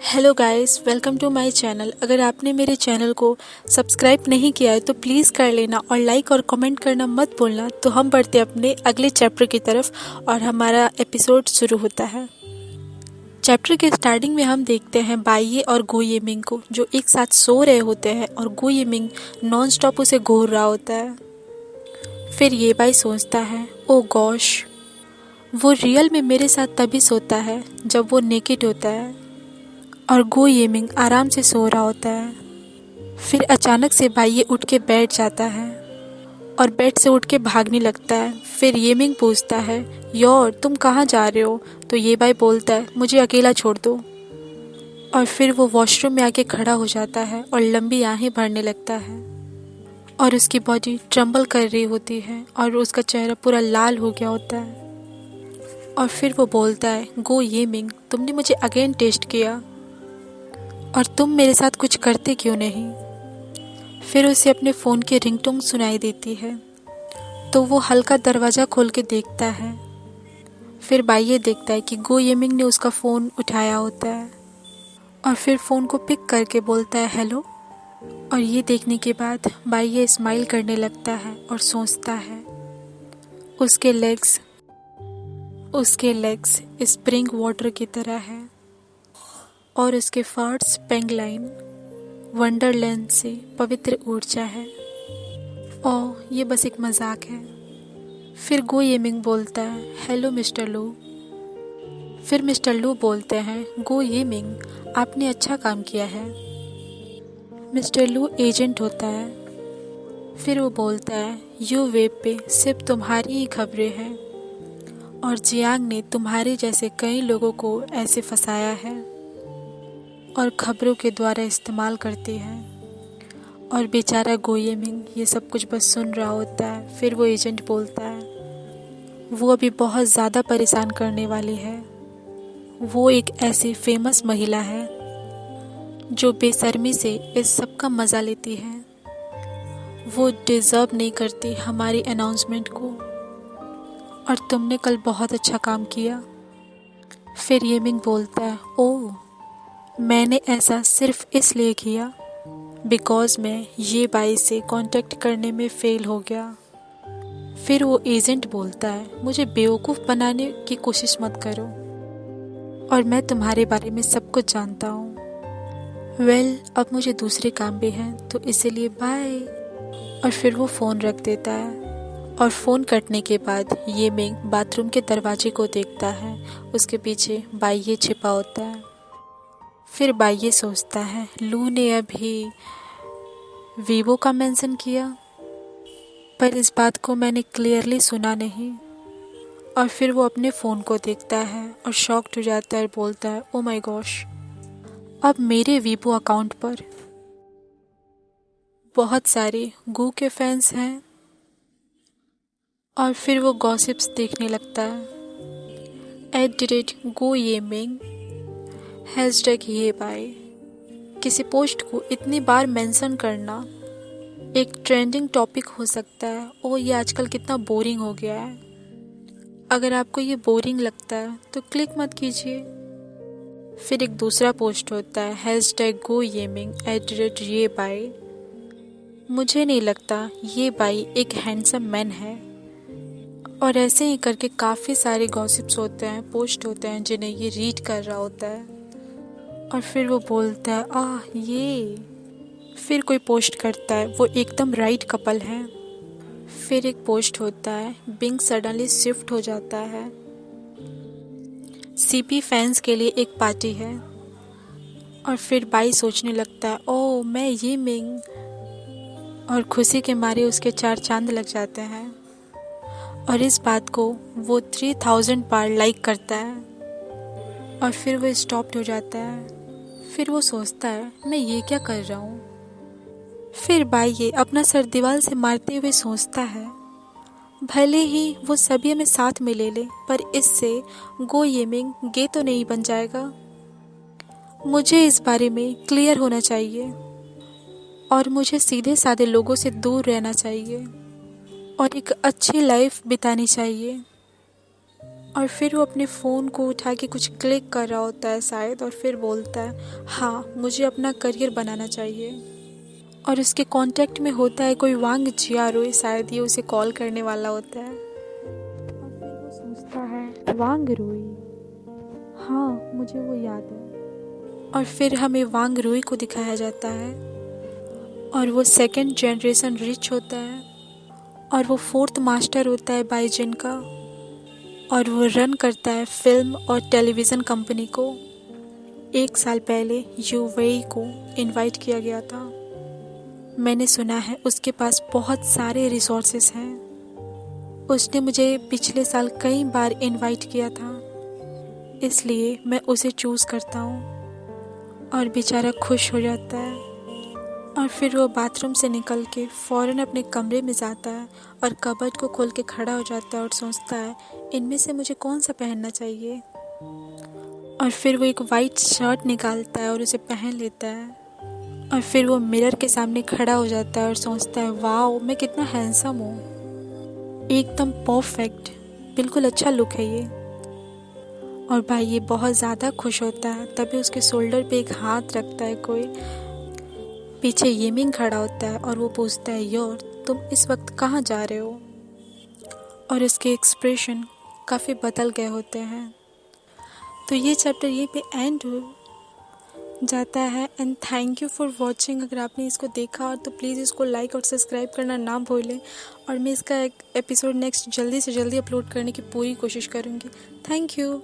Hello guys, welcome to my channel. अगर आपने मेरे चैनल को सब्सक्राइब नहीं किया है तो प्लीज़ कर लेना और लाइक और कमेंट करना मत भूलना। तो हम बढ़ते अपने अगले चैप्टर की तरफ और हमारा एपिसोड शुरू होता है। चैप्टर के स्टार्टिंग में हम देखते हैं बाइये और गो येमिंग को, जो एक साथ सो रहे होते हैं और गो येमिंग नॉन स्टॉप उसे घूर रहा होता है। फिर ये बाई सोचता है, ओ गॉश, वो रियल में मेरे साथ तभी सोता है जब वो नेकेड होता है। और गो येमिंग आराम से सो रहा होता है। फिर अचानक से बाइये उठ के बैठ जाता है और बेड से उठ के भागने लगता है। फिर येमिंग पूछता है, योर तुम कहाँ जा रहे हो? तो ये बाई बोलता है, मुझे अकेला छोड़ दो। और फिर वो वॉशरूम में आके खड़ा हो जाता है और लंबी आहें भरने लगता है और उसकी बॉडी ट्रम्बल कर रही होती है और उसका चेहरा पूरा लाल हो गया होता है। और फिर वो बोलता है, गो येमिंग, तुमने मुझे अगेन टेस्ट किया और तुम मेरे साथ कुछ करते क्यों नहीं? फिर उसे अपने फ़ोन की रिंगटोन सुनाई देती है तो वो हल्का दरवाज़ा खोल के देखता है। फिर बाइये देखता है कि गो येमिंग ने उसका फ़ोन उठाया होता है और फिर फ़ोन को पिक करके बोलता है, हेलो। और ये देखने के बाद बाइये स्माइल करने लगता है और सोचता है, उसके लेग्स स्प्रिंग वाटर की तरह है और उसके फार्ट्स पेंगलाइन वंडरलैंड से पवित्र ऊर्जा है। ओह, ये बस एक मजाक है। फिर गो येमिंग बोलता है, हेलो मिस्टर लू। फिर मिस्टर लू बोलते हैं, गो येमिंग, आपने अच्छा काम किया है। मिस्टर लू एजेंट होता है। फिर वो बोलता है, यू वेब पे सिर्फ तुम्हारी ही खबरें हैं और जियांग ने तुम्हारे जैसे कई लोगों को ऐसे फंसाया है और खबरों के द्वारा इस्तेमाल करती है। और बेचारा गो येमिंग ये सब कुछ बस सुन रहा होता है। फिर वो एजेंट बोलता है, वो अभी बहुत ज़्यादा परेशान करने वाली है। वो एक ऐसी फेमस महिला है जो बेशर्मी से इस सब का मज़ा लेती है। वो डिज़र्व नहीं करती हमारी अनाउंसमेंट को और तुमने कल बहुत अच्छा काम किया। फिर येमिंग बोलता है, ओह, मैंने ऐसा सिर्फ इसलिए किया बिकॉज़ मैं ये बाई से कांटेक्ट करने में फ़ेल हो गया। फिर वो एजेंट बोलता है, मुझे बेवकूफ़ बनाने की कोशिश मत करो और मैं तुम्हारे बारे में सब कुछ जानता हूँ। वेल, अब मुझे दूसरे काम भी हैं तो इसीलिए बाय। और फिर वो फ़ोन रख देता है और फ़ोन कटने के बाद येमिंग बाथरूम के दरवाजे को देखता है। उसके पीछे बाइये छिपा होता है। फिर बाइये सोचता है, लू ने अभी वीवो का मेंशन किया, पर इस बात को मैंने क्लियरली सुना नहीं। और फिर वो अपने फ़ोन को देखता है और शॉक्ड हो जाता है और बोलता है, ओ माय गॉश, अब मेरे वीवो अकाउंट पर बहुत सारे गू के फैंस हैं। और फिर वो गॉसिप्स देखने लगता है। @गो येमिंग #ये बाय। किसी पोस्ट को इतनी बार मेंशन करना एक ट्रेंडिंग टॉपिक हो सकता है। ओह, ये आजकल कितना बोरिंग हो गया है। अगर आपको ये बोरिंग लगता है तो क्लिक मत कीजिए। फिर एक दूसरा पोस्ट होता है, #गो येमिंग @ये बाय। मुझे नहीं लगता ये बाई एक हैंडसम मैन है। और ऐसे ही करके काफ़ी सारे गॉसिप्स होते हैं, पोस्ट होते हैं जिन्हें ये रीड कर रहा होता है। और फिर वो बोलता है, ये। फिर कोई पोस्ट करता है, वो एकदम राइट कपल है। फिर एक पोस्ट होता है, बिंग सडनली शिफ्ट हो जाता है। सीपी फैंस के लिए एक पार्टी है। और फिर बाई सोचने लगता है, ओह, मैं ये मिंग। और खुशी के मारे उसके 4 चांद लग जाते हैं। और इस बात को वो 3000 बार लाइक करता है और फिर वो स्टॉप्ड हो जाता है। फिर वो सोचता है, मैं ये क्या कर रहा हूँ। फिर बाइये अपना सर दीवार से मारते हुए सोचता है, भले ही वो सभी हमें साथ में ले ले, पर इससे गो येमिंग गे तो नहीं बन जाएगा। मुझे इस बारे में क्लियर होना चाहिए और मुझे सीधे साधे लोगों से दूर रहना चाहिए और एक अच्छी लाइफ बितानी चाहिए। और फिर वो अपने फ़ोन को उठा के कुछ क्लिक कर रहा होता है शायद, और फिर बोलता है हाँ मुझे अपना करियर बनाना चाहिए। और उसके कांटेक्ट में होता है कोई वांग जियारो, शायद ये उसे कॉल करने वाला होता है। और फिर वो सोचता है वांग रोई, हाँ मुझे वो याद है। और फिर हमें वांग रोई को दिखाया जाता है और वो सेकंड जनरेशन रिच होता है और वो फोर्थ मास्टर होता है बाइजिन का, और वो रन करता है फिल्म और टेलीविज़न कंपनी को। 1 साल पहले यूएई को इनवाइट किया गया था। मैंने सुना है उसके पास बहुत सारे रिसोर्सेस हैं। उसने मुझे पिछले साल कई बार इनवाइट किया था, इसलिए मैं उसे चूज़ करता हूँ। और बेचारा खुश हो जाता है और फिर वो बाथरूम से निकल के फ़ौरन अपने कमरे में जाता है और कबर्ड को खोल के खड़ा हो जाता है और सोचता है इनमें से मुझे कौन सा पहनना चाहिए। और फिर वो एक वाइट शर्ट निकालता है और उसे पहन लेता है और फिर वो मिरर के सामने खड़ा हो जाता है और सोचता है वाओ मैं कितना हैंडसम हूँ, एकदम परफेक्ट, बिल्कुल अच्छा लुक है ये। और भाई ये बहुत ज़्यादा खुश होता है, तभी उसके शोल्डर पे एक हाथ रखता है कोई। पीछे येमिंग खड़ा होता है और वो पूछता है योर तुम इस वक्त कहाँ जा रहे हो। और उसके एक्सप्रेशन काफ़ी बदल गए होते हैं। तो ये चैप्टर ये पे एंड हो जाता है। And thank you for watching. अगर आपने इसको देखा और तो प्लीज़ इसको लाइक और सब्सक्राइब करना ना भूलें। और मैं इसका एक एपिसोड नेक्स्ट जल्दी से जल्दी अपलोड करने की पूरी कोशिश करूँगी। Thank you.